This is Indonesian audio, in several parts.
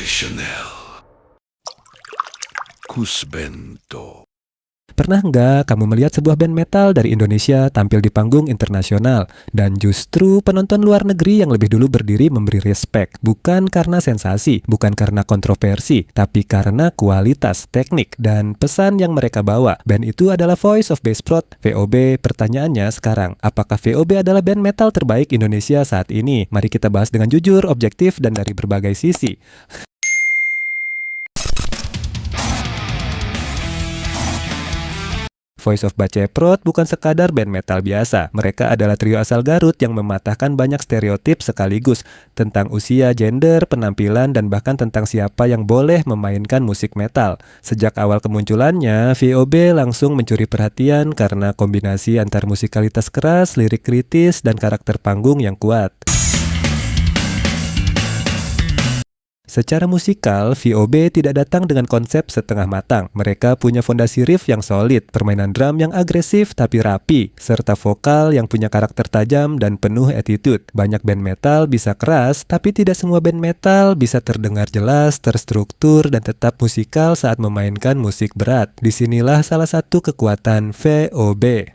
Chanel. Kusbento. Pernah nggak kamu melihat sebuah band metal dari Indonesia tampil di panggung internasional dan justru penonton luar negeri yang lebih dulu berdiri memberi respect, bukan karena sensasi, bukan karena kontroversi, tapi karena kualitas, teknik, dan pesan yang mereka bawa. Band itu adalah Voice of Bass Prod, VOB. Pertanyaannya sekarang, apakah VOB adalah band metal terbaik Indonesia saat ini? Mari kita bahas dengan jujur, objektif, dan dari berbagai sisi. Voice of Baceprot bukan sekadar band metal biasa. Mereka adalah trio asal Garut yang mematahkan banyak stereotip sekaligus tentang usia, gender, penampilan, dan bahkan tentang siapa yang boleh memainkan musik metal. Sejak awal kemunculannya, VOB langsung mencuri perhatian karena kombinasi antar musikalitas keras, lirik kritis, dan karakter panggung yang kuat. Secara musikal, VOB tidak datang dengan konsep setengah matang. Mereka punya fondasi riff yang solid, permainan drum yang agresif tapi rapi, serta vokal yang punya karakter tajam dan penuh attitude. Banyak band metal bisa keras, tapi tidak semua band metal bisa terdengar jelas, terstruktur, dan tetap musikal saat memainkan musik berat. Disinilah salah satu kekuatan VOB.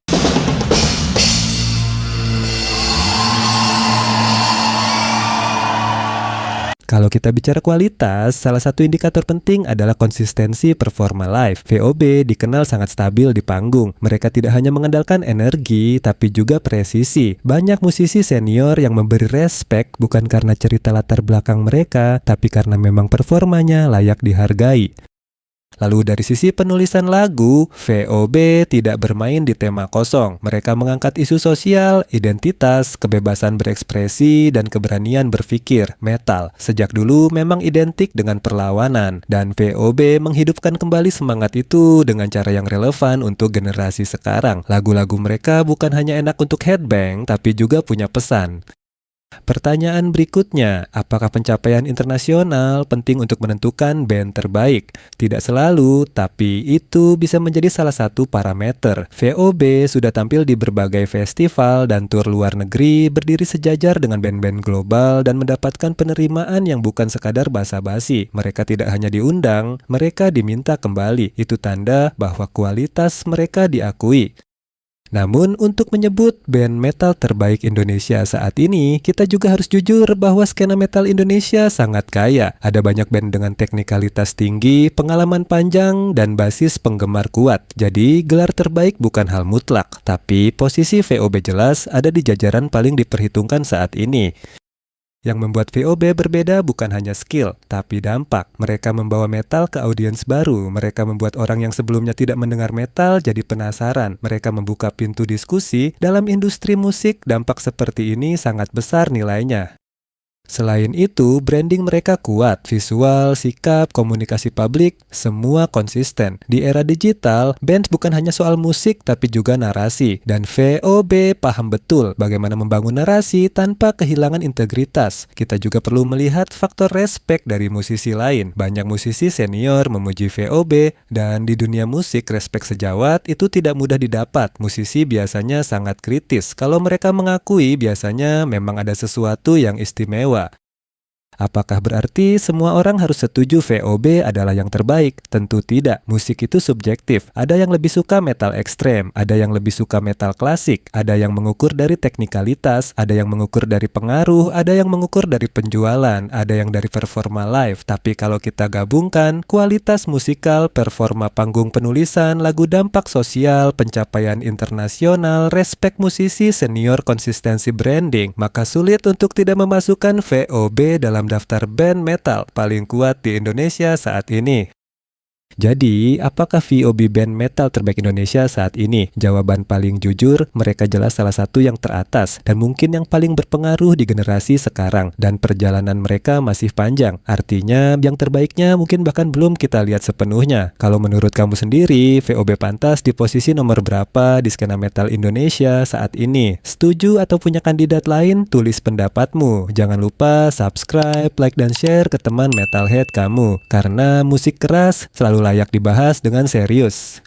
Kalau kita bicara kualitas, salah satu indikator penting adalah konsistensi performa live. VOB dikenal sangat stabil di panggung. Mereka tidak hanya mengandalkan energi, tapi juga presisi. Banyak musisi senior yang memberi respect bukan karena cerita latar belakang mereka, tapi karena memang performanya layak dihargai. Lalu dari sisi penulisan lagu, VOB tidak bermain di tema kosong. Mereka mengangkat isu sosial, identitas, kebebasan berekspresi, dan keberanian berpikir. Metal sejak dulu memang identik dengan perlawanan, dan VOB menghidupkan kembali semangat itu dengan cara yang relevan untuk generasi sekarang. Lagu-lagu mereka bukan hanya enak untuk headbang, tapi juga punya pesan. Pertanyaan berikutnya, apakah pencapaian internasional penting untuk menentukan band terbaik? Tidak selalu, tapi itu bisa menjadi salah satu parameter. VOB sudah tampil di berbagai festival dan tur luar negeri, berdiri sejajar dengan band-band global dan mendapatkan penerimaan yang bukan sekadar basa-basi. Mereka tidak hanya diundang, mereka diminta kembali. Itu tanda bahwa kualitas mereka diakui. Namun, untuk menyebut band metal terbaik Indonesia saat ini, kita juga harus jujur bahwa skena metal Indonesia sangat kaya. Ada banyak band dengan teknikalitas tinggi, pengalaman panjang, dan basis penggemar kuat. Jadi, gelar terbaik bukan hal mutlak, tapi posisi VOB jelas ada di jajaran paling diperhitungkan saat ini. Yang membuat VOB berbeda bukan hanya skill, tapi dampak. Mereka membawa metal ke audiens baru. Mereka membuat orang yang sebelumnya tidak mendengar metal jadi penasaran. Mereka membuka pintu diskusi. Dalam industri musik, dampak seperti ini sangat besar nilainya. Selain itu, branding mereka kuat, visual, sikap, komunikasi publik, semua konsisten. Di era digital, band bukan hanya soal musik tapi juga narasi. Dan VOB paham betul bagaimana membangun narasi tanpa kehilangan integritas. Kita juga perlu melihat faktor respect dari musisi lain. Banyak musisi senior memuji VOB, dan di dunia musik respect sejawat itu tidak mudah didapat. Musisi biasanya sangat kritis. Kalau mereka mengakui, biasanya memang ada sesuatu yang istimewa. Apakah berarti semua orang harus setuju VOB adalah yang terbaik? Tentu tidak. Musik itu subjektif. Ada yang lebih suka metal ekstrem, ada yang lebih suka metal klasik, ada yang mengukur dari teknikalitas, ada yang mengukur dari pengaruh, ada yang mengukur dari penjualan, ada yang dari performa live. Tapi kalau kita gabungkan kualitas musikal, performa panggung, penulisan, lagu, dampak sosial, pencapaian internasional, respect musisi, senior, konsistensi branding, maka sulit untuk tidak memasukkan VOB dalam daftar band metal paling kuat di Indonesia saat ini. Jadi, apakah VOB band metal terbaik Indonesia saat ini? Jawaban paling jujur, mereka jelas salah satu yang teratas dan mungkin yang paling berpengaruh di generasi sekarang, dan perjalanan mereka masih panjang. Artinya, yang terbaiknya mungkin bahkan belum kita lihat sepenuhnya. Kalau menurut kamu sendiri, VOB pantas di posisi nomor berapa di skena metal Indonesia saat ini? Setuju atau punya kandidat lain? Tulis pendapatmu. Jangan lupa subscribe, like, dan share ke teman metalhead kamu. Karena musik keras selalu layak dibahas dengan serius.